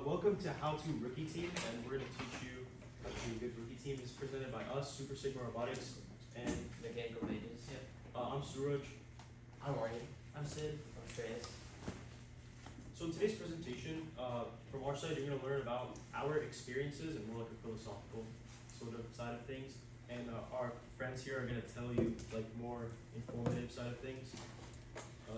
Welcome to How to Rookie Team, and we're going to teach you how to be a good rookie team. This is presented by us, Super Sigma Robotics, and Mechanical Mages. I'm Suraj. I'm Arnie. I'm Sid. I'm Shreyas. So in today's presentation, from our side, you're going to learn about our experiences and more like a philosophical sort of side of things. And our friends here are going to tell you like more informative side of things.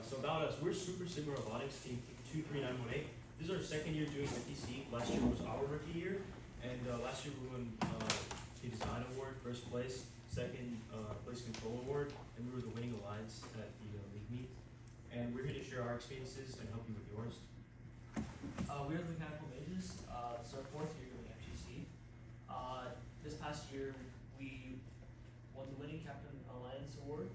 So about us, we're Super Sigma Robotics, team 23918. This is our second year doing FTC. Last year was our rookie year, and last year we won the design award, first place, second place control award, and we were the winning alliance at the league meet. And we're here to share our experiences and help you with yours. We're the Mechanical Mages. It's our fourth year doing FGC. This past year, we won the winning Captain Alliance Award,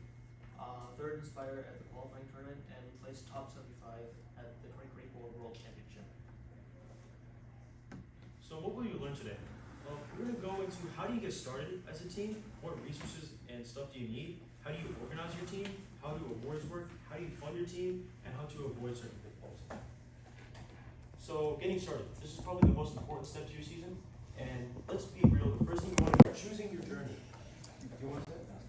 third Inspire at the qualifying tournament, and we placed top 75 at the 2024 World Championship. So what will you learn today? We're going to go into how do you get started as a team, what resources and stuff do you need, how do you organize your team, how do awards work, how do you fund your team, and how to avoid certain pitfalls. So getting started, this is probably the most important step to your season, and let's be real, the first thing you want to do is choosing your journey. Do you want to say that?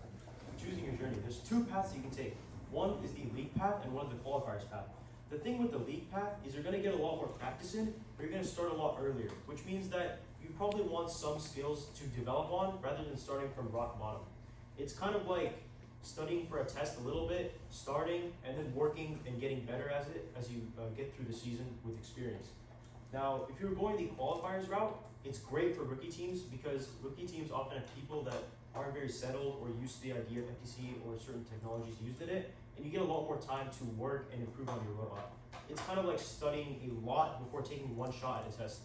Choosing your journey. There's two paths you can take. One is the league path and one is the qualifiers path. The thing with the league path is you're going to get a lot more practice in, but you're going to start a lot earlier, which means that you probably want some skills to develop on rather than starting from rock bottom. It's kind of like studying for a test a little bit, starting and then working and getting better as you get through the season with experience. Now, if you're going the qualifiers route, it's great for rookie teams because rookie teams often have people that aren't very settled or used to the idea of FTC or certain technologies used in it, and you get a lot more time to work and improve on your robot. It's kind of like studying a lot before taking one shot at a test.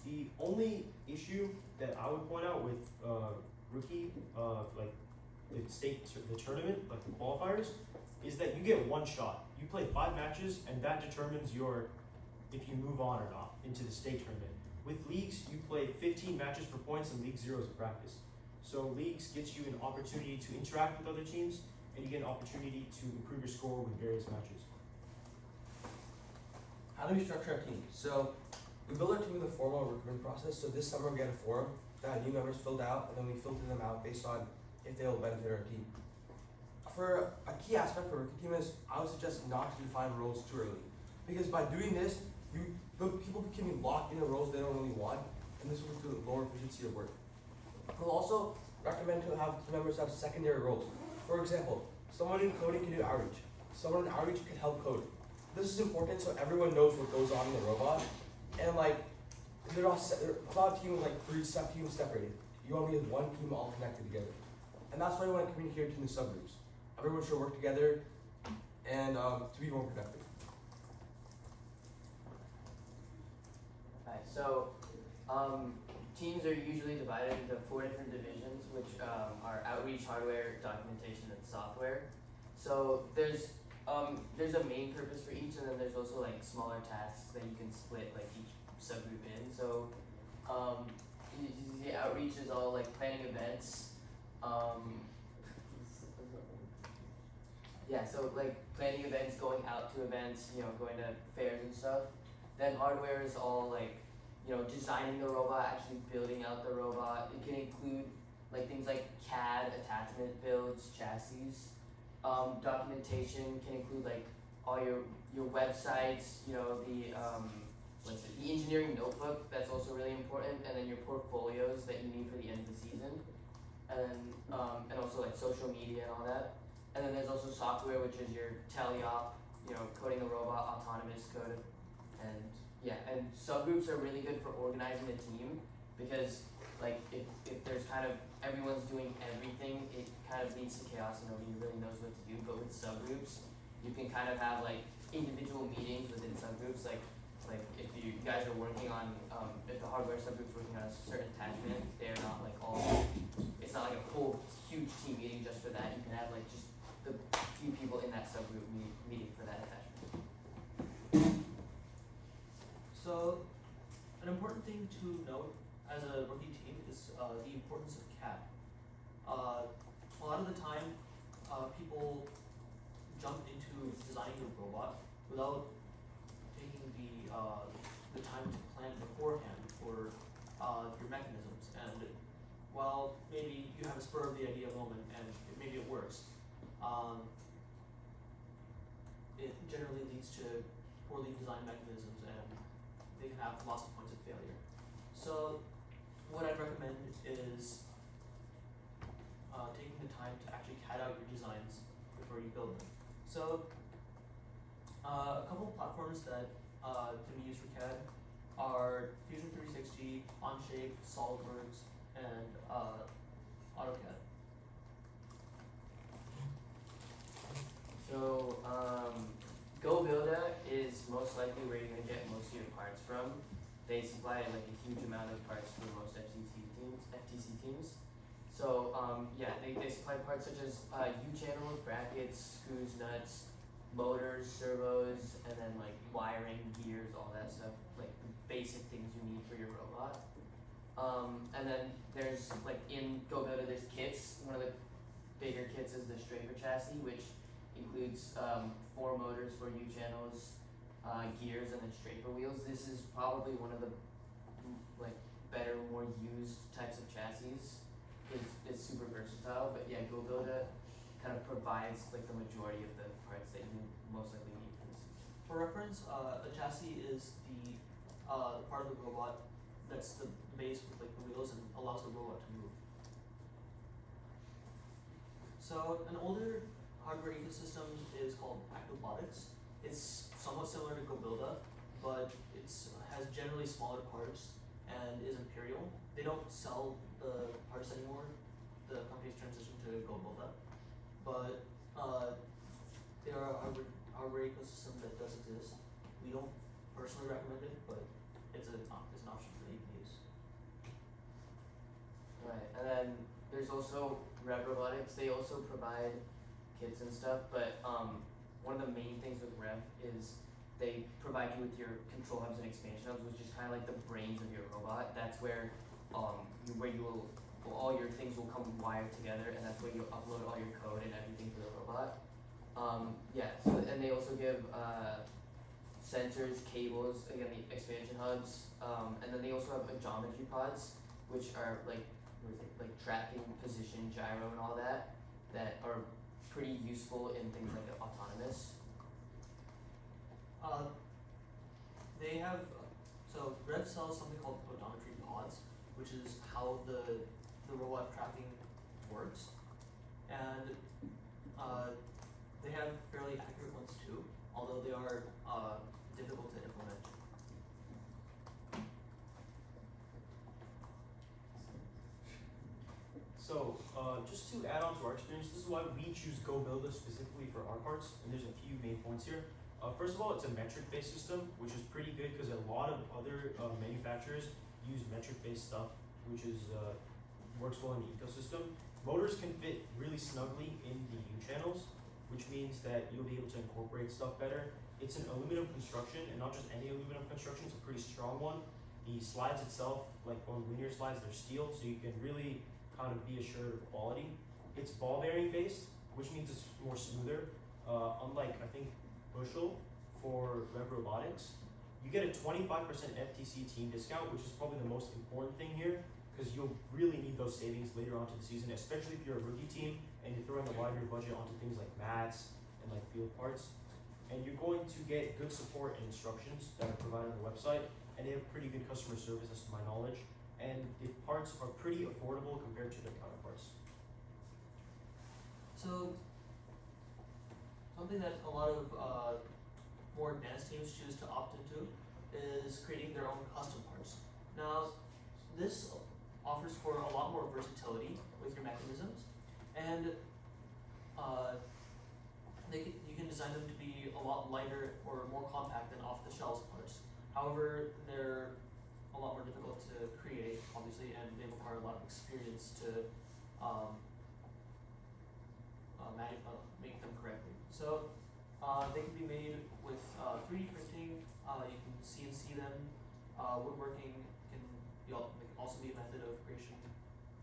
The only issue that I would point out with rookie, like the tournament, like the qualifiers, is that you get one shot. You play 5 matches, and that determines if you move on or not into the state tournament. With leagues, you play 15 matches for points, and League 0 is a practice. So leagues gets you an opportunity to interact with other teams, and you get an opportunity to improve your score with various matches. How do we structure our team? So we build our team with a formal recruitment process. So this summer we had a form that new members filled out, and then we filtered them out based on if they will benefit our team. For a key aspect for a rookie team is I would suggest not to define roles too early, because by doing this, people can be locked into roles they don't really want, and this will lead to lower efficiency of work. We'll also recommend to have team members have secondary roles. For example, someone in coding can do outreach. Someone in outreach can help code. This is important so everyone knows what goes on in the robot, and like they're not a team with like 3 teams separated. You want to be as one team all connected together, and that's why you want to communicate between the subgroups. Everyone should work together and to be more productive. Alright, so teams are usually divided into 4 different divisions, which are outreach, hardware, documentation, and software. So there's a main purpose for each, and then there's also like smaller tasks that you can split like each subgroup in. So the outreach is all like planning events. Yeah, so like planning events, going out to events, going to fairs and stuff. Then hardware is all like, designing the robot, actually building out the robot. It can include like things like CAD, attachment builds, chassis. Documentation can include like all your websites, the engineering notebook, that's also really important, and then your portfolios that you need for the end of the season, and then and also like social media and all that. And then there's also software, which is your teleop, coding the robot, autonomous code, and and subgroups are really good for organizing the team, because like if there's kind of everyone's doing everything, it kind of leads to chaos and nobody really knows what to do. But with subgroups, you can kind of have like individual meetings within subgroups, like if you guys are working on if the hardware subgroup's working on a certain attachment, they're not like it's not like a whole huge team meeting just for that. You can have like just the few people in that subgroup meeting for that attachment. So, an important thing to note as a rookie team is the importance of CAD. A lot of the time, people jump into designing a robot without taking the time to plan before while maybe you have a spur of the idea moment and maybe it works, it generally leads to poorly designed mechanisms and they can have lots of points of failure. So what I'd recommend is taking the time to actually CAD out your designs before you build them. So a couple of platforms that can be used for CAD are Fusion 360, Onshape, SolidWorks, and AutoCAD. So, GoBuilder is most likely where you're gonna get most of your parts from. They supply like a huge amount of parts for most FTC teams. So, yeah, they supply parts such as U-channels, brackets, screws, nuts, motors, servos, and then like wiring, gears, all that stuff, like the basic things you need for your robot. And then there's like in GoBuilder there's kits. One of the bigger kits is the Strafer chassis, which includes 4 motors, 4 U-channels, gears, and then Strafer wheels. This is probably one of the like better, more used types of chassis. It's super versatile, but yeah, GoBuilder kind of provides like the majority of the parts that you most likely need for this. For reference, a chassis is the part of the robot that's the base with like the wheels and allows the robot to move. So an older hardware ecosystem is called Robotics. It's somewhat similar to GoBuilder, but has generally smaller parts and is Imperial. They don't sell the parts anymore. The company's transitioned to GoBuilder, but they are a hardware ecosystem that does exist. We don't personally recommend it, but it's an option that you can use. Right, and then there's also Rev Robotics. They also provide kits and stuff, but one of the main things with Rev is they provide you with your control hubs and expansion hubs, which is kind of like the brains of your robot. That's where all your things will come wired together, and that's where you'll upload all your code and everything for the robot. Yeah, so, and they also give sensors, cables, again the expansion hubs, and then they also have geometry pods, which are like tracking, position, gyro, and all that are pretty useful in things like autonomous. They have so Rev sells something called odometry pods, which is how the robot tracking works, and they have fairly accurate ones too, although they are difficult to implement. So, just to add on to our experience, this is why we choose GoBuilder specifically for our parts, and there's a few main points here. First of all, it's a metric-based system, which is pretty good because a lot of other manufacturers use metric-based stuff, which is works well in the ecosystem. Motors can fit really snugly in the U-channels, which means that you'll be able to incorporate stuff better. It's an aluminum construction, and not just any aluminum construction, it's a pretty strong one. The slides itself, like on linear slides, they're steel, so you can really kind of be assured of quality. It's ball bearing based, which means it's more smoother. Unlike, I think, Bushel for Rev Robotics, you get a 25% FTC team discount, which is probably the most important thing here, because you'll really need those savings later on to the season, especially if you're a rookie team and you're throwing a lot of your budget onto things like mats and like field parts. And you're going to get good support and instructions that are provided on the website, and they have pretty good customer service, as to my knowledge. And the parts are pretty affordable compared to their counterparts. So something that a lot of more advanced teams choose to opt into is creating their own custom parts. Now, this offers for a lot more versatility with your mechanisms, and you can design them to be a lot lighter or more compact than off-the-shelf parts. However, they're a lot more difficult to create, obviously, and they require a lot of experience to make them correctly. So they can be made with 3D printing. You can CNC them. Woodworking can also be a method of creation,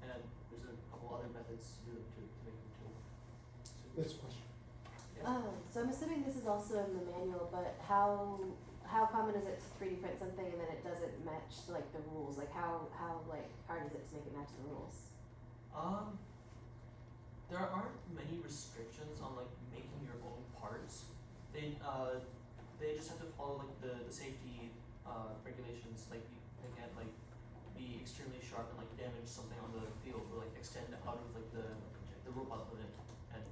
and there's a couple other methods to make them too. Next question. Yeah. So I'm assuming this is also in the manual, but how common is it to 3D print something and then it doesn't match like the rules? Like how like hard is it to make it match the rules? There aren't many restrictions on like making your own parts. They just have to follow like the safety regulations. Like they can't like be extremely sharp and like damage something on the field or like extend out of like the robot limit, and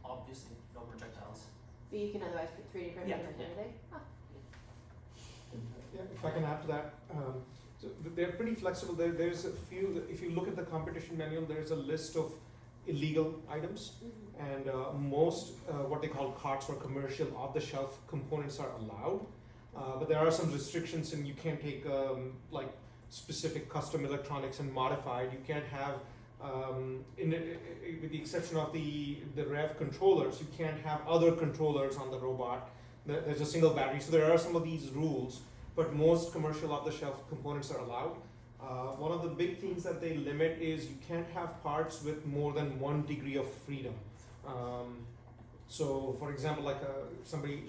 obviously no projectiles. But you can otherwise put 3D print Yeah, and yeah. everything? Huh. Yeah, if I can add to that, so they're pretty flexible. There's a few. If you look at the competition manual, there's a list of illegal items, and most what they call carts or commercial off-the-shelf components are allowed. But there are some restrictions, and you can't take like specific custom electronics and modified. You can't have, with the exception of the rev controllers, you can't have other controllers on the robot. There's a single battery, so there are some of these rules. But most commercial off-the-shelf components are allowed. One of the big things that they limit is you can't have parts with more than 1 degree of freedom. So, for example, like somebody,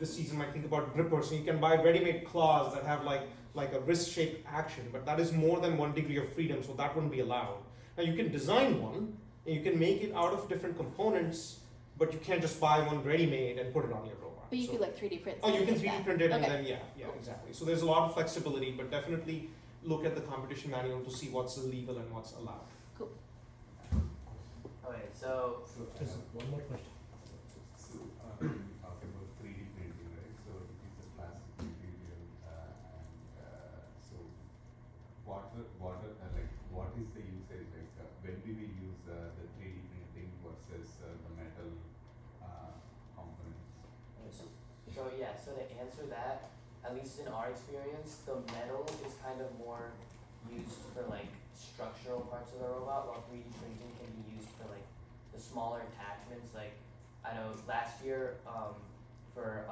this season might think about grippers. So you can buy ready-made claws that have like a wrist-shaped action, but that is more than 1 degree of freedom, so that wouldn't be allowed. Now you can design one, and you can make it out of different components, but you can't just buy one ready-made and put it on your robot. But you So- could like 3D print Oh, you something can like 3D that. print it and Okay. then, yeah, exactly. So there's a lot of flexibility, but definitely look at the competition manual to see what's illegal and what's allowed. Okay, so Just one more question. So, you talk about 3D printing, right? So it is a plastic material, so what is the usage like? When do we use the 3D printing versus the metal components? so to answer that, at least in our experience, the metal is kind of more used for like structural parts of the robot, while 3D printing can be used for like the smaller attachments. Like I know last year, for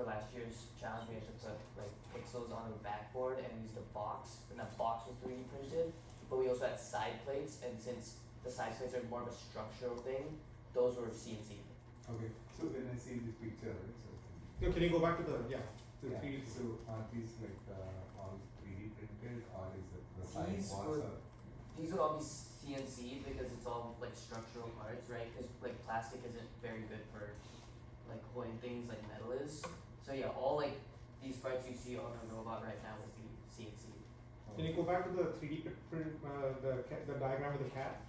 last year's challenge, we had to put like pixels on a backboard and used a box, and that box was 3D printed. But we also had side plates, and since the side plates are more of a structural thing, those were CNC. Okay, so when I see this picture, right, No, can you go back to the, so 3D? so are these like all 3D printed or is it the side These parts would- or? These would all be CNC because it's all like structural parts, right? Because like plastic isn't very good for like holding things like metal is. So yeah, all like these parts you see on a robot right now would be CNC. Can you go back to the 3D print, the diagram of the cat?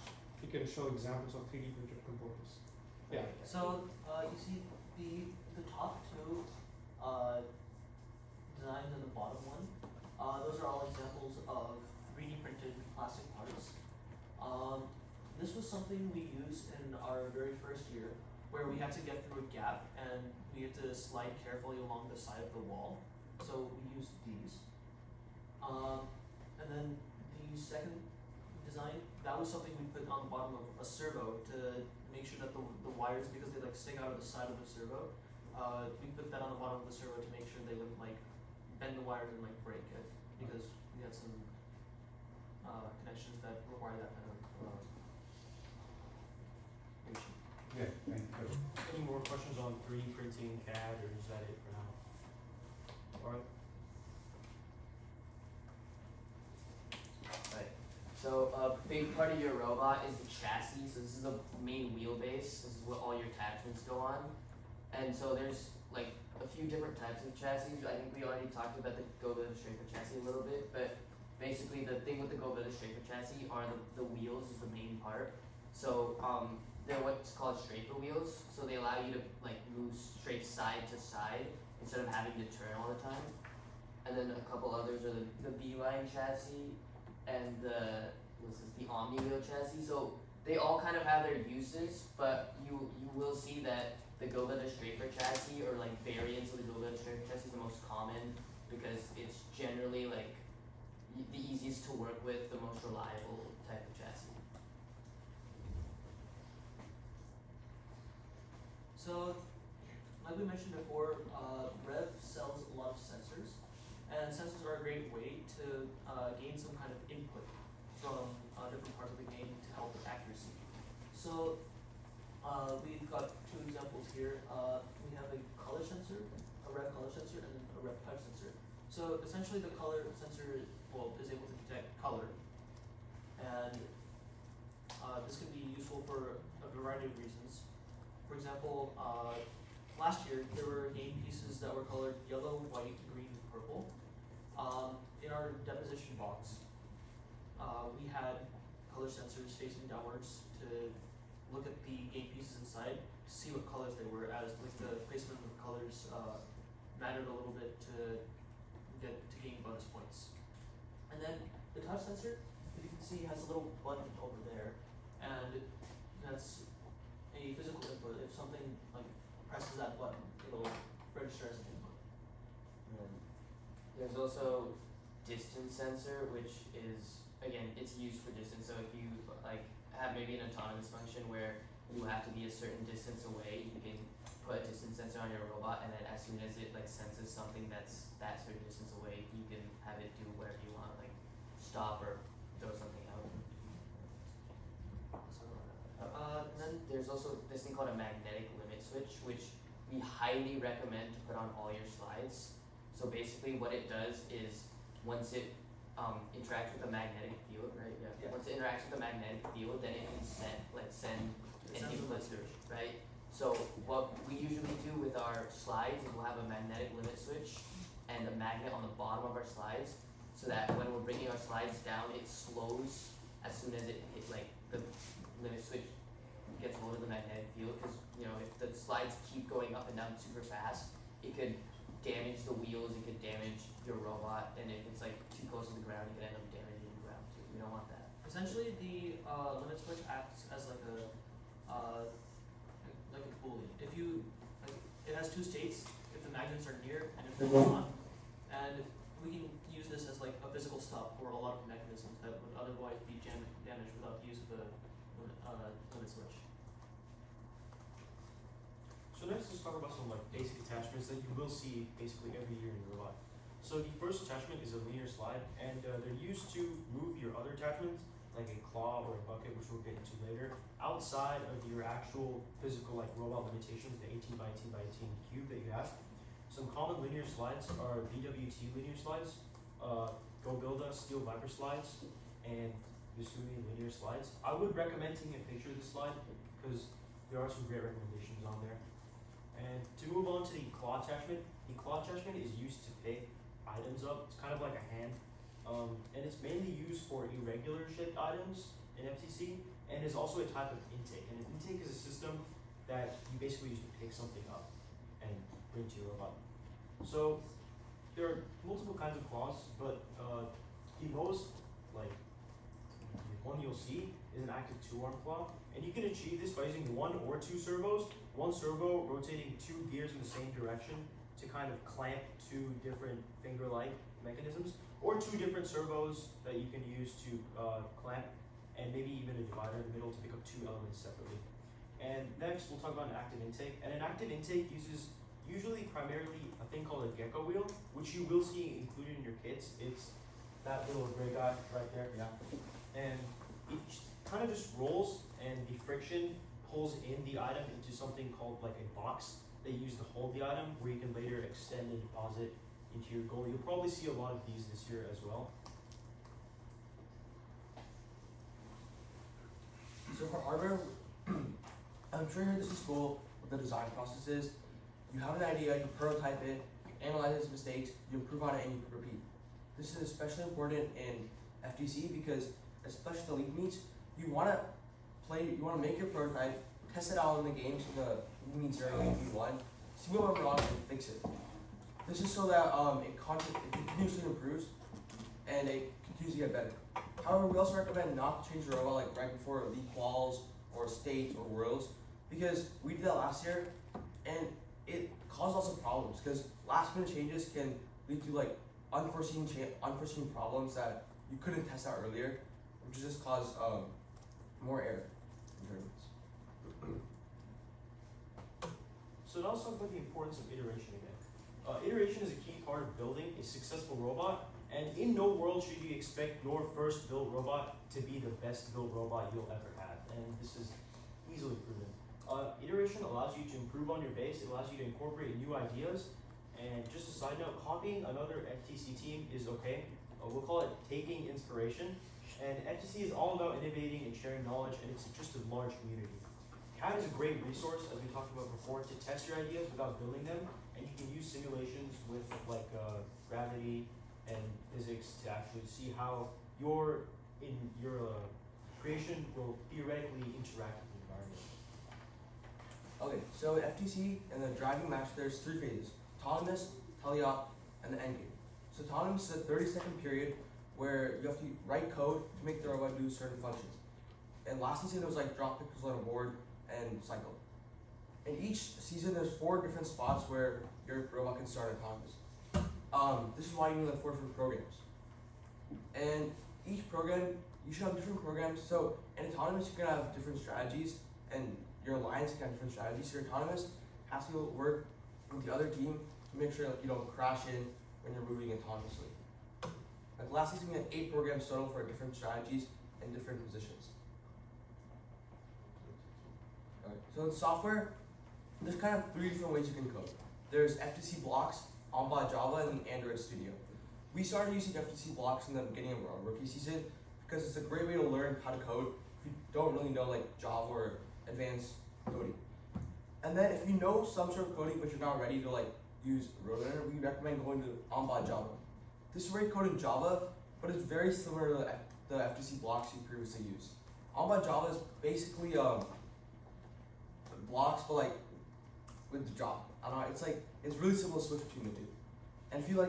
You can show examples of 3D printed components. Yeah. So you see the top two designs and the bottom one. Those are all examples of 3D printed plastic parts. This was something we used in our very first year, where we had to get through a gap and we had to slide carefully along the side of the wall. So we used these. And then the second design, that was something we put on the bottom of a servo to make sure that the wires, because they like stick out of the side of the servo, we put that on the bottom of the servo to make sure they wouldn't like bend the wires and like break it, because we had some connections that require that kind of function. Yeah, thank you. Any more questions on 3D printing, CAD, or is that it for now? Alright. Right. So a big part of your robot is the chassis. So this is the main wheelbase. This is what all your attachments go on. And so there's like a few different types of chassis. I think we already talked about the Go-Go Strafer chassis a little bit, but basically the thing with the Go-Go Strafer chassis are the wheels is the main part. So they're what's called strafer wheels. So they allow you to like move straight side to side instead of having to turn all the time. And then a couple others are the B-line chassis and the Omni wheel chassis. So they all kind of have their uses, but you will see that the Go-Go Strafer chassis or like variants of the Go-Go Strafer chassis is the most common because it's generally like the easiest to work with, the most reliable type of chassis. So, like we mentioned before, Rev sells a lot of sensors, and sensors are a great way to gain some kind of input from different parts of the game to help with accuracy. So, we've got two examples here. We have a color sensor, a Rev color sensor, and a Rev touch sensor. So essentially, the color sensor is able to detect color, and example, last year there were game pieces that were colored yellow, white, green, and purple. In our deposition box, we had color sensors facing downwards to look at the game pieces inside to see what colors they were, as like the placement of the colors mattered a little bit to gain bonus points. And then the touch sensor, if you can see, has a little button over there, and that's a physical input. If something like presses that button, it'll register as an input. There's also distance sensor, which is, again, it's used for distance. So if you like have maybe an autonomous function where you have to be a certain distance away, you can put a distance sensor on your robot, and then as soon as it like senses something that's that certain distance away, you can have it do whatever you want, like stop or throw something out. And then there's also this thing called a magnetic limit switch, which we highly recommend to put on all your slides. So basically what it does is once it interacts with the magnetic field, right? Yeah. Once it interacts with the magnetic field, then it can send an input, right? So what we usually do with our slides is we'll have a magnetic limit switch and a magnet on the bottom of our slides, so that when we're bringing our slides down, it slows as soon as it hits like the limit switch gets hold of the magnetic field. Because if the slides keep going up and down super fast, it could damage the wheels, it could damage your robot, and if it's like too close to the ground, it could end up damaging the ground too. We don't want that. Essentially, the limit switch acts as like a boolean. If you it has two states. If the magnets are near and if they're not, and we can use this as like a physical stop for a lot of mechanisms that would otherwise be damaged without the use of the limit switch. So next, let's talk about some like basic attachments that you will see basically every year in your robot. So the first attachment is a linear slide, and they're used to move your other attachments, like a claw or a bucket, which we'll get into later, outside of your actual physical like robot limitations, the 18 by 18 by 18 cube that you have. Some common linear slides are BWT linear slides, GoBuilda Steel Viper slides, and Yasumi linear slides. I would recommend taking a picture of this slide because there are some great recommendations on there. And to move on to the claw attachment is used to pick items up. It's kind of like a hand. And it's mainly used for irregular shaped items in FTC, and is also a type of intake. And an intake is a system that you basically use to pick something up and bring to your robot. So there are multiple kinds of claws, but the most the one you'll see is an active 2-arm claw, and you can achieve this by using 1 or 2 servos. One servo rotating 2 gears in the same direction to kind of clamp 2 different finger-like mechanisms, or 2 different servos that you can use to clamp, and maybe even a divider in the middle to pick up 2 elements separately. And next, we'll talk about an active intake. And an active intake uses usually primarily a thing called a gecko wheel, which you will see included in your kits. It's that little gray guy right there, yeah. And it kind of just rolls, and the friction pulls in the item into something called like a box that you use to hold the item, where you can later extend and deposit into your goal. You'll probably see a lot of these this year as well. So for hardware, I'm sure you heard this in school, what the design process is. You have an idea, you prototype it, you analyze its mistakes, you improve on it, and you repeat. This is especially important in FTC because, especially the league meets, you want to make your prototype, test it out in the games, in the league meets 0, league 1, see what went wrong and fix it. This is so that it continuously improves and it continues to get better. However, we also recommend not to change your robot like right before league quals or states or worlds, because we did that last year and it caused lots of problems because last minute changes can lead to like unforeseen problems that you couldn't test out earlier, which just cause more error in tournaments. So now let's talk about the importance of iteration again. Iteration is a key part of building a successful robot, and in no world should you expect your first built robot to be the best built robot you'll ever have, and this is easily proven. Iteration allows you to improve on your base, it allows you to incorporate new ideas, and just a side note, copying another FTC team is okay. We'll call it taking inspiration, and FTC is all about innovating and sharing knowledge, and it's just a large community. CAD is a great resource, as we talked about before, to test your ideas without building them, and you can use simulations with like gravity and physics to actually see how your creation will theoretically interact with the environment. Okay, so in FTC and the driving match, there's 3 phases: autonomous, teleop, and the endgame. So autonomous is a 30-second period where you have to write code to make the robot do certain functions. And last season it was like drop pixels on a board and cycle. In each season there's 4 different spots where your robot can start autonomous. This is why you need like 4 different programs. And each program, you should have different programs. So in autonomous you're gonna have different strategies, and your alliance can have different strategies. So your autonomous has to work with the other team to make sure like you don't crash in when you're moving autonomously. Like last season we had 8 programs total for different strategies and different positions. Alright, so in software, there's kind of 3 different ways you can code. There's FTC blocks, Onbot Java, and Android Studio. We started using FTC blocks in the beginning of our rookie season because it's a great way to learn how to code if you don't really know like Java or advanced coding. And then if you know some sort of coding but you're not ready to like use Roadrunner, we recommend going to Onbot Java. This is where you code in Java, but it's very similar to the FTC blocks you previously used. Onbot Java is basically blocks, but like with Java. I don't know. It's really simple to switch between the 2. And if you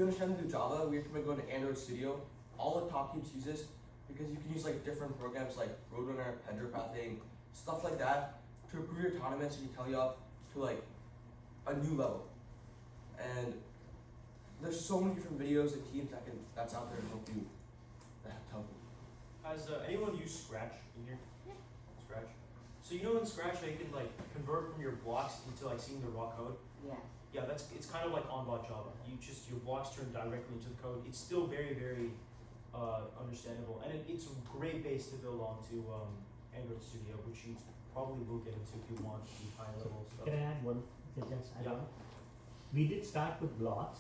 understand to do Java, we recommend going to Android Studio. All the top teams use this because you can use like different programs like Roadrunner, hydropathing, stuff like that to improve your autonomous and your teleop to like a new level. And there's so many different videos and teams that's out there to help you. Has anyone used Scratch in here? Yeah. Scratch. So you know in Scratch how you can like convert from your blocks into like seeing the raw code? Yeah. Yeah, it's kind of like Onbot Java. Your blocks turn directly into the code. It's still very, very understandable, and it's a great base to build onto Android Studio, which you probably will get into if you want the high level stuff. Can I add one suggestion? Yeah. We did start with blocks,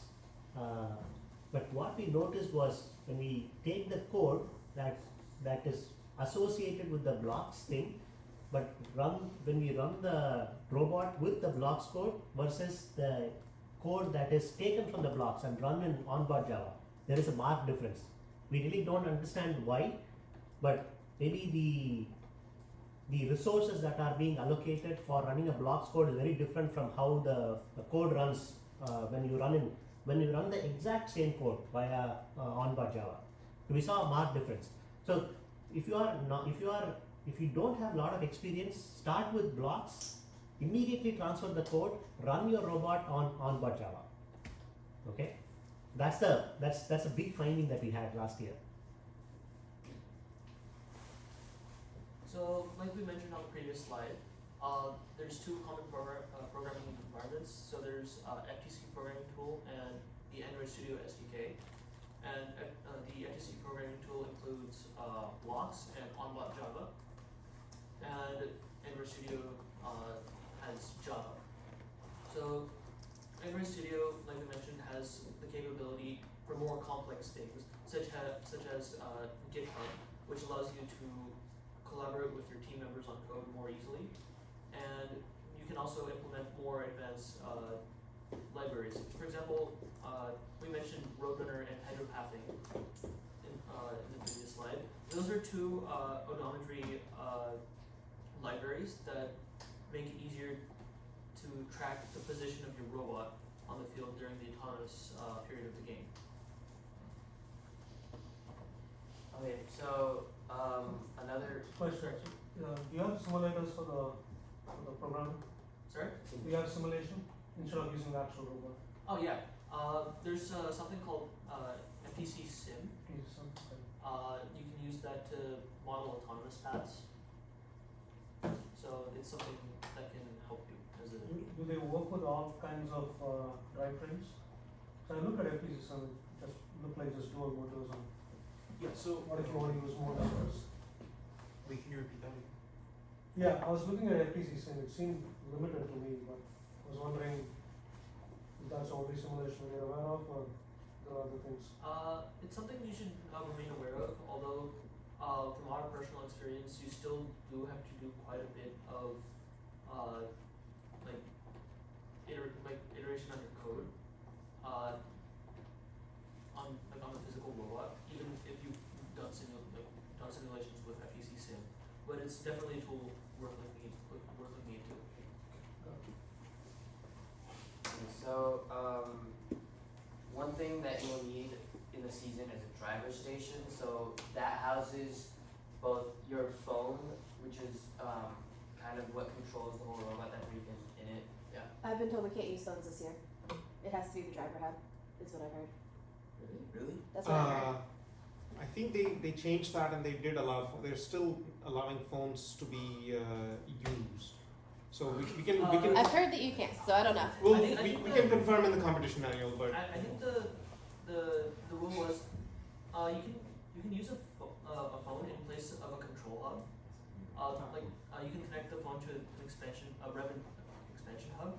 but what we noticed was when we take the code that is associated with the blocks thing, but when we run the robot with the blocks code versus the code that is taken from the blocks and run in Onbot Java, there is a marked difference. We really don't understand why, but maybe the resources that are being allocated for running a blocks code is very different from how the code runs when you run the exact same code via Onbot Java. We saw a marked difference. So if you don't have a lot of experience, start with blocks, immediately transfer the code, run your robot on Onbot Java. Okay, that's a big finding that we had last year. So, like we mentioned on the previous slide, there's 2 common programming environments. So there's FTC programming tool and the Android Studio SDK. And the FTC programming tool includes blocks and Onbot Java. And Android Studio has Java. So Android Studio, like we mentioned, has the capability for more complex things, such as GitHub, which allows you to collaborate with your team members on code more easily. And you can also implement more advanced libraries. For example, we mentioned Roadrunner and hydropathing in the previous slide. Those are 2 odometry libraries that make it easier to track the position of your robot on the field during the autonomous period of the game. Okay, so another Question. Do you have simulators for the program? Sorry? Do you have simulation instead of using the actual robot? Oh yeah. There's something called FTC Sim. You can use that to model autonomous paths. So it's something that can help you as a. Do they work with all kinds of drivetrains? So I look at FTC Sim, it just look like just dual motors. And Yeah. So what if you want to use more motors? wait, can you repeat that again? Yeah, I was looking at FTC Sim. It seemed limited to me, but I was wondering if that's the only simulation we're aware of, or there are other things. It's something you should remain aware of, although from our personal experience, you still do have to do quite a bit of like iteration on your code on the physical robot, even if you've done simulations with FEC Sim. But it's definitely a tool worth looking into. So, one thing that you'll need in the season is a driver station. So that houses both your phone, which is kind of what controls the whole robot, that everything in it. Yeah. I've been told we can't use phones this year. It has to be the driver hub, is what I've heard. Really? That's what I heard. I think they changed that and they did allow. They're still allowing phones to be used. So we can I've heard that you can't, so I don't know. well, I think we the- can confirm in the competition manual, but I think the rule was you can use a phone in place of a control hub. You can connect the phone to an expansion expansion hub.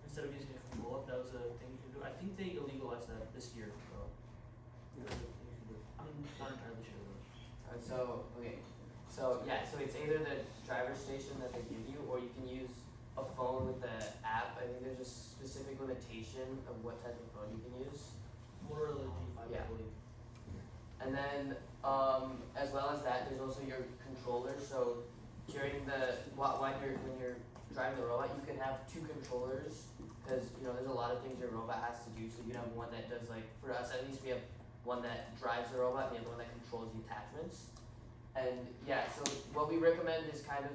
Instead of using a control hub, that was a thing you can do. I think they illegalized that this year. I'm not entirely sure though. So it's either the driver station that they give you, or you can use a phone with the app. I think there's a specific limitation of what type of phone you can use. Motorola G5, Yeah. I believe. And then, as well as that, there's also your controller. So during when you're driving the robot, you can have two controllers, because there's a lot of things your robot has to do. So you can have one that does, like, for us at least, we have one that drives the robot and the other one that controls the attachments. And yeah, so what we recommend is kind of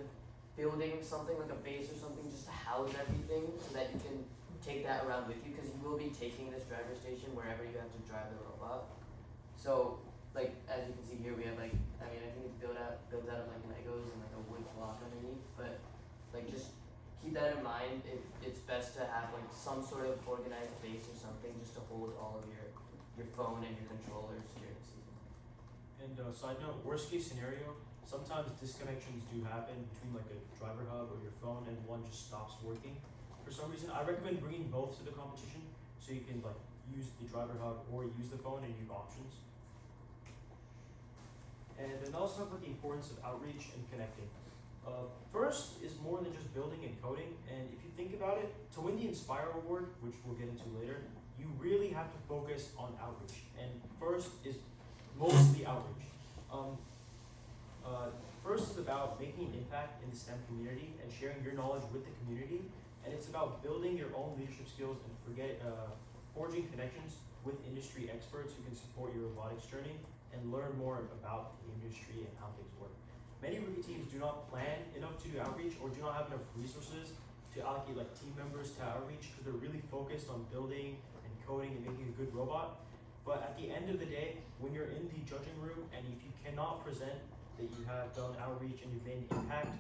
building something like a base or something just to house everything, so that you can take that around with you, because you will be taking this driver station wherever you have to drive the robot. So, like, as you can see here, we have I think it's built out of like Legos and like a wood block underneath, but like just keep that in mind. It's best to have like some sort of organized base or something just to hold all of your phone and your controllers during the season. And side note, worst case scenario, sometimes disconnections do happen between like a driver hub or your phone, and one just stops working for some reason. I recommend bringing both to the competition, so you can like use the driver hub or use the phone, and you have options. And then let's talk about the importance of outreach and connecting. First is more than just building and coding, and if you think about it, to win the Inspire Award, which we'll get into later, you really have to focus on outreach. And first is mostly outreach. First is about making an impact in the STEM community and sharing your knowledge with the community, and it's about building your own leadership skills and forging connections with industry experts who can support your robotics journey and learn more about the industry and how things work. Many rookie teams do not plan enough to do outreach, or do not have enough resources to allocate like team members to outreach, because they're really focused on building and coding and making a good robot. But at the end of the day, when you're in the judging room and if you cannot present that you have done outreach and you've made an impact,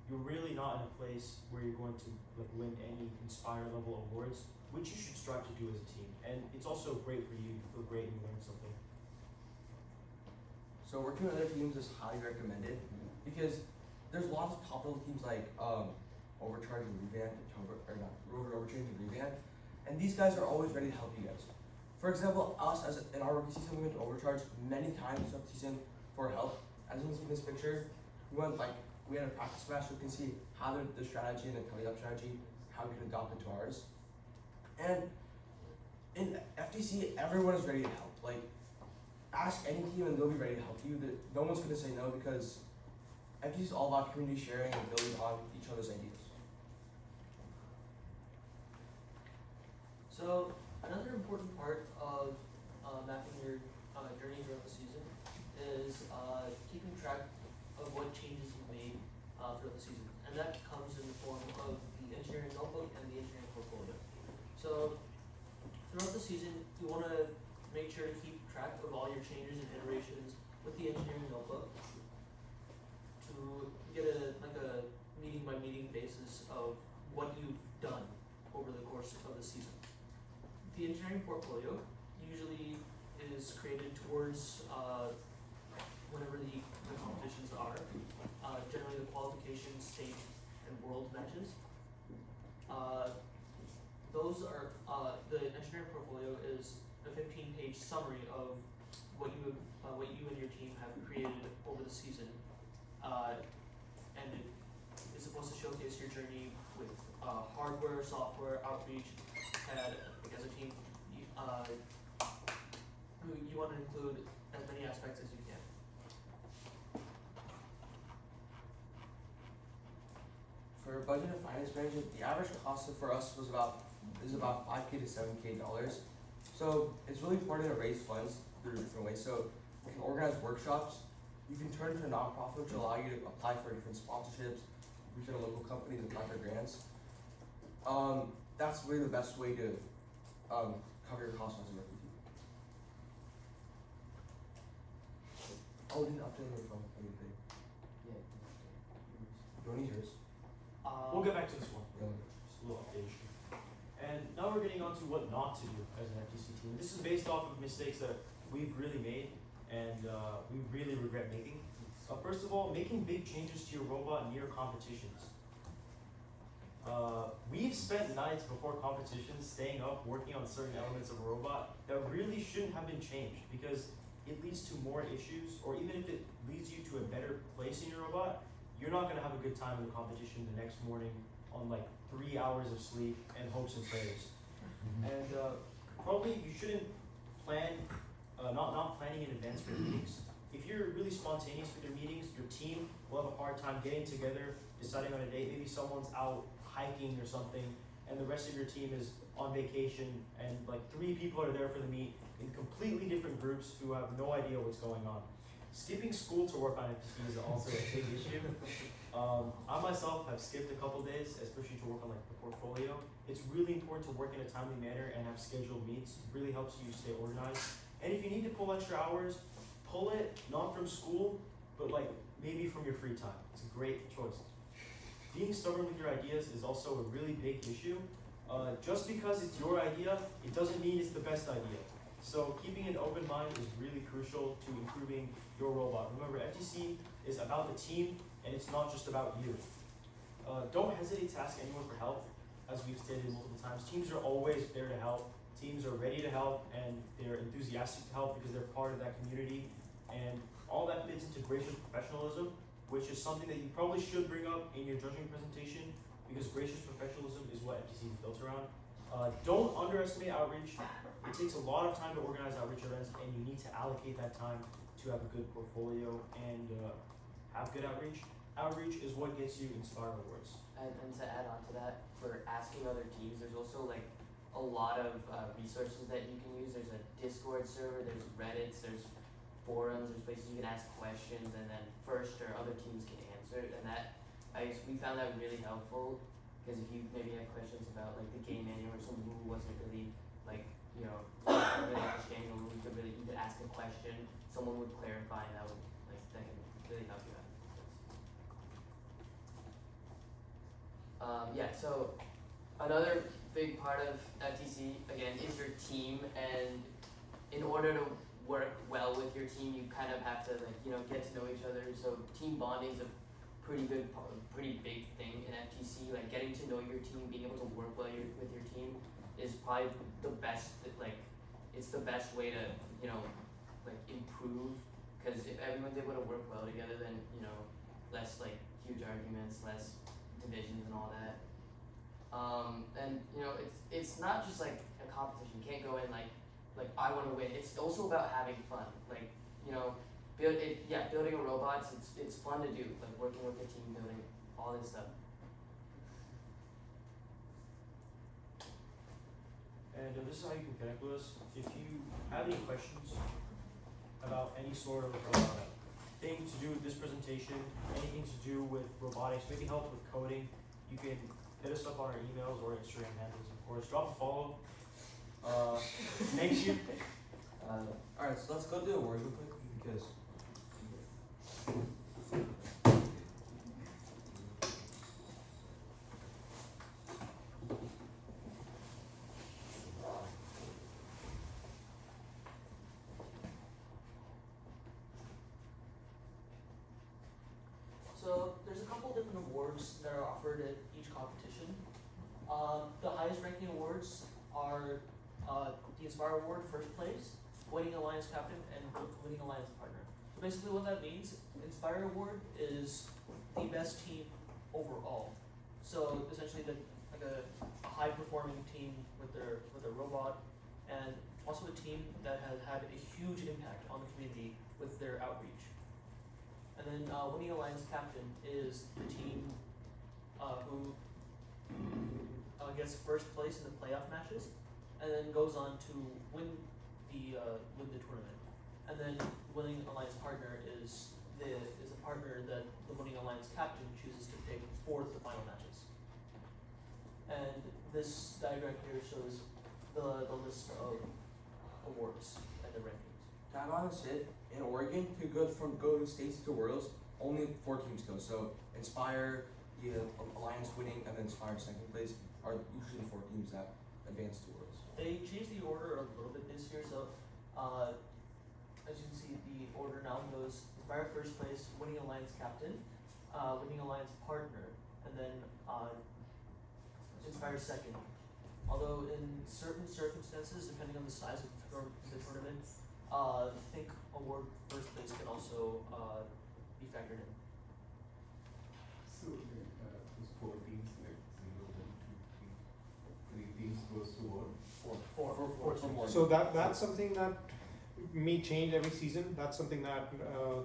you're really not in a place where you're going to like win any Inspire level awards, which you should strive to do as a team. And it's also great for you to feel great and learn something. So working with other teams is highly recommended, because there's lots of top level teams like Overcharge and Revamp, Rover Overcharge and Revamp, and these guys are always ready to help you guys. For example, us in our rookie season, we went to Overcharge many times throughout the season for help. As you can see in this picture, we had a practice match, so we can see how the strategy and the telly-up strategy, how we can adopt it to ours. And in FTC, everyone is ready to help. Like, ask any team and they'll be ready to help you. No one's gonna say no, because FTC is all about community sharing and building on each other's ideas. So another important part of mapping your journey throughout the season is keeping track of what changes you've made throughout the season, and that comes in the form of the engineering notebook and the engineering portfolio. So throughout the season, you want to make sure to keep track of all your changes and iterations with the engineering notebook to get a meeting by meeting basis of what you've done over the course of the season. The engineering portfolio usually is created towards whenever the competitions are, generally the qualification, state, and world matches. Those are the engineering portfolio is a 15-page summary of what you and your team have created over the season, and it is supposed to showcase your journey with hardware, software, outreach, and like as a team, you want to include as many aspects as you can. For budget and finance management, the average cost for us is about $5K to $7K. So it's really important to raise funds through different ways. So we can organize workshops. You can turn to a nonprofit which allow you to apply for different sponsorships, reach out to local companies and apply for grants. That's really the best way to cover your costs as a rookie team. Oh, didn't update your phone. Anything? Yeah. Don't use yours. We'll get back to this one. Yeah. Just a little updation. And now we're getting on to what not to do as an FTC team. This is based off of mistakes that we've really made and we really regret making. First of all, making big changes to your robot near competitions. We've spent nights before competitions staying up working on certain elements of a robot that really shouldn't have been changed because it leads to more issues, or even if it leads you to a better place in your robot, you're not going to have a good time in the competition the next morning on like 3 hours of sleep and hopes and prayers. And probably you shouldn't plan, not planning in advance for meetings. If you're really spontaneous with your meetings, your team will have a hard time getting together, deciding on a date. Maybe someone's out hiking or something, and the rest of your team is on vacation, and like 3 people are there for the meet in completely different groups who have no idea what's going on. Skipping school to work on FTC is also a big issue. I myself have skipped a couple days, especially to work on like the portfolio. It's really important to work in a timely manner and have scheduled meets. It really helps you stay organized. And if you need to pull extra hours, pull it not from school, but like maybe from your free time. It's a great choice. Being stubborn with your ideas is also a really big issue. Just because it's your idea, it doesn't mean it's the best idea. So keeping an open mind is really crucial to improving your robot. Remember, FTC is about the team, and it's not just about you. Don't hesitate to ask anyone for help. As we've stated multiple times, teams are always there to help. Teams are ready to help, and they're enthusiastic to help because they're part of that community. And all that fits into gracious professionalism, which is something that you probably should bring up in your judging presentation, because gracious professionalism is what FTC is built around. Don't underestimate outreach. It takes a lot of time to organize outreach events, and you need to allocate that time to have a good portfolio and have good outreach. Outreach is what gets you Inspire Awards. And to add on to that, for asking other teams, there's also like a lot of resources that you can use. There's a Discord server, there's Reddits, there's forums, there's places you can ask questions, and then First or other teams can answer. And that, we found that really helpful, because if you maybe had questions about like the game manual or some rule wasn't really like, you know, really understanding the rule, you could ask a question, someone would clarify, and that can really help you out. So another big part of FTC, again, is your team, and in order to work well with your team, you kind of have to get to know each other. So team bonding is a pretty big thing in FTC. Like getting to know your team, being able to work well with your team is probably the best. It's the best way to improve, because if everyone's able to work well together, then less huge arguments, less divisions and all that. And it's not just like a competition. You can't go in like I want to win. It's also about having fun. Building a robot. It's fun to do. Like working with a team, building all this stuff. And this is how you can connect with us. If you have any questions about any sort of thing to do with this presentation, anything to do with robotics, maybe help with coding, you can hit us up on our emails or Instagram handles, of course. Drop a follow. Thank you. Alright, so let's go do awards real quick, because So there's a couple different awards that are offered at each competition. The highest ranking awards are the Inspire Award, first place, Winning Alliance Captain, and Winning Alliance Partner. So basically what that means, Inspire Award is the best team overall. So essentially a high performing team with their robot, and also a team that has had a huge impact on the community with their outreach. And then Winning Alliance Captain is the team who gets first place in the playoff matches, and then goes on to win the tournament. And then Winning Alliance Partner is a partner that the Winning Alliance Captain chooses to pick for the final matches. And this diagram here shows the list of awards and the rankings. To have honest hit, in Oregon, to go to states to worlds, only 4 teams go. So Inspire, Alliance winning, and then Inspire second place are usually the 4 teams that advance to worlds. They changed the order a little bit this year, so as you can see, the order now goes Inspire first place, Winning Alliance Captain, Winning Alliance Partner, and then Inspire second. Although in certain circumstances, depending on the size of the tournament, I think award first place can also be factored in. So those 4 teams, like 0, 1, 2, 3 teams goes to what? Four teams. So that's something that may change every season. That's something that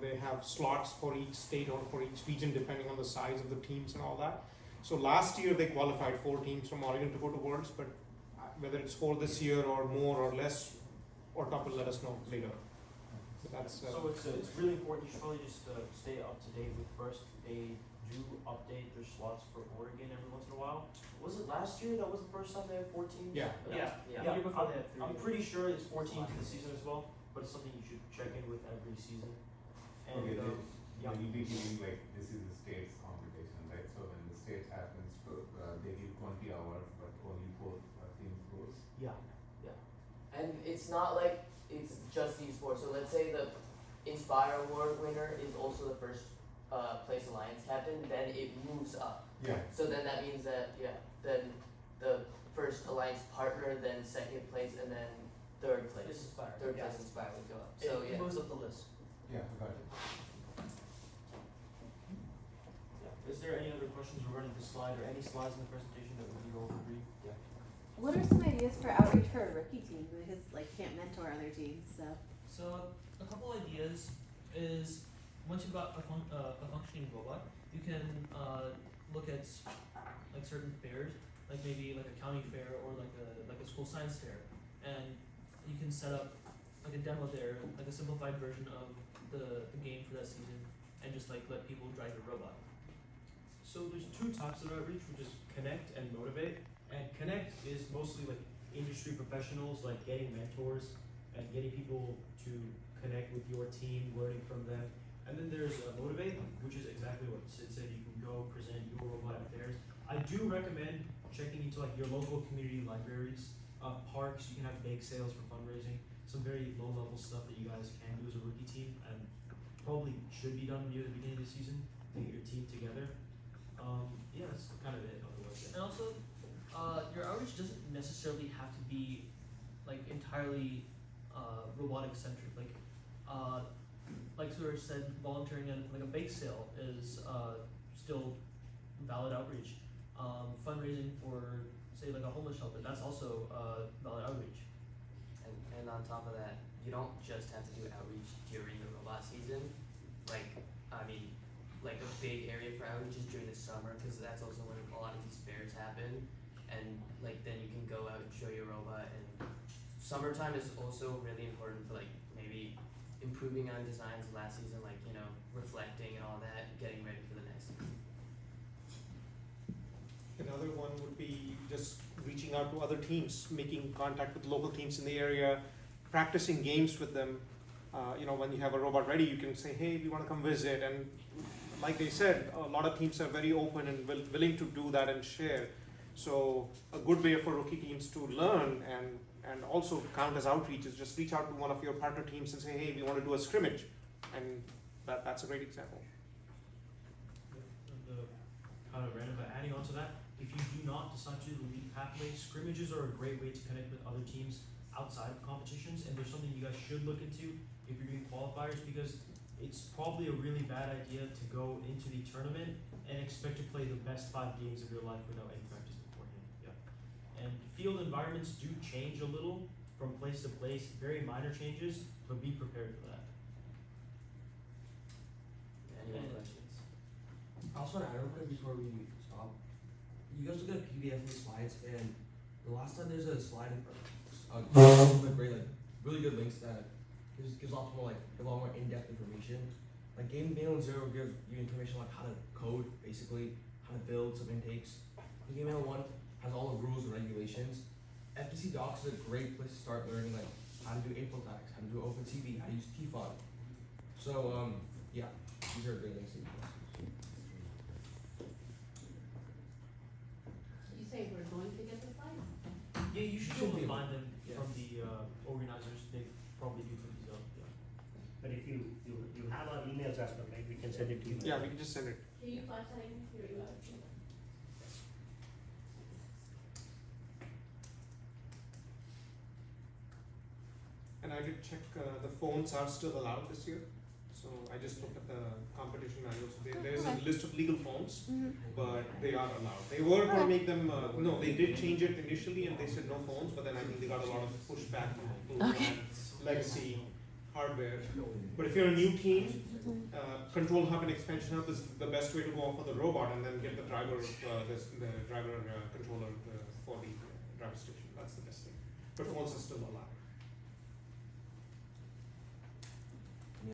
they have slots for each state or for each region depending on the size of the teams and all that. So last year they qualified 4 teams from Oregon to go to Worlds, but whether it's 4 this year or more or less, or top will let us know later. But that's So it's really important. You should probably just stay up to date with First. They do update their slots for Oregon every once in a while. Was it last year that was the first time they had 4 teams? Yeah. Yeah. Yeah, The year before they had 3. I'm pretty sure it's 4 teams this season as well, but it's something you should check in with every season. And Okay, yeah. you'll be giving like this is the state's competition, right? So when the state happens, they give 20 hours, but only 4 teams goes. Yeah. And it's not like it's just these 4. So let's say the Inspire Award winner is also the first place Alliance Captain, then it moves up. Yeah. So then that means that, then the first Alliance Partner, then second place, and then third place. Inspire. Third Yeah. place Inspire would go up. It So yeah. moves up the list. Yeah, got it. Is there any other questions regarding this slide or any slides in the presentation that we can go over brief? Yeah. What are some ideas for outreach for a rookie team? Because like can't mentor other teams, so. So a couple ideas is once you've got a functioning robot, you can look at like certain fairs, like maybe like a county fair or like a school science fair, and you can set up like a demo there, like a simplified version of the game for that season, and just like let people drive your robot. So there's 2 types of outreach, which is connect and motivate. And connect is mostly like industry professionals, like getting mentors and getting people to connect with your team, learning from them. And then there's motivate, which is exactly what Sid said. You can go present your robot at fairs. I do recommend checking into like your local community libraries, parks. You can have bake sales for fundraising. Some very low level stuff that you guys can do as a rookie team, and probably should be done near the beginning of the season to get your team together. Yeah, that's kind of it. Otherwise, And also, your outreach doesn't necessarily have to be like entirely robotic centric. Like Suraj said, volunteering at like a bake sale is still valid outreach. Fundraising for say like a homeless shelter, that's also valid outreach. And on top of that, you don't just have to do outreach during the robot season. Like a big area for outreach is during the summer, because that's also when a lot of these fairs happen. And like then you can go out and show your robot. And summertime is also really important for like maybe improving on designs last season, like reflecting and all that, getting ready for the next season. Another one would be just reaching out to other teams, making contact with local teams in the area, practicing games with them. When you have a robot ready, you can say, hey, we want to come visit. And like they said, a lot of teams are very open and willing to do that and share. So a good way for rookie teams to learn and also count as outreach is just reach out to one of your partner teams and say, hey, we want to do a scrimmage. And that's a great example. Kind of random, but adding on to that, if you do not decide to do the elite pathway, scrimmages are a great way to connect with other teams outside of competitions, and there's something you guys should look into if you're doing qualifiers, because it's probably a really bad idea to go into the tournament and expect to play the best 5 games of your life without any practice beforehand. Yeah. And field environments do change a little from place to place, very minor changes, but be prepared for that. Any more And- questions? I also want to add real quick before we stop. You guys look at a PDF of the slides, and the last time there's a slide with great, like, really good links that gives lots more, like, a lot more in-depth information. Like Game Mail 0 will give you information like how to code, basically, how to build some intakes. And Game Mail 1 has all the rules and regulations. FTC Docs is a great place to start learning like how to do April tags, how to do OpenCV, how to use TFOD. So yeah, these are great links to use. You say we're going to get the slides? Yeah, you should Should be able to be able find them yeah. from the organizers. They probably do put these up. Yeah. But if you have our emails as well, right, we can send it to you. Yeah, we can just send it. Can you flash that in your email? And I did check, the phones are still allowed this year. So I just looked at the competition manuals. There is a Okay. list of legal phones, Mm-hmm. but they are allowed. They were going to make them, no, they did change it initially and they said no phones, but then I think they got a lot of pushback from people who Okay. had legacy hardware. But if you're a new team, Control Hub and Expansion Hub is the best way to go for the robot and then get the driver, the driver controller for the driver station. That's the best thing. But phones are still allowed.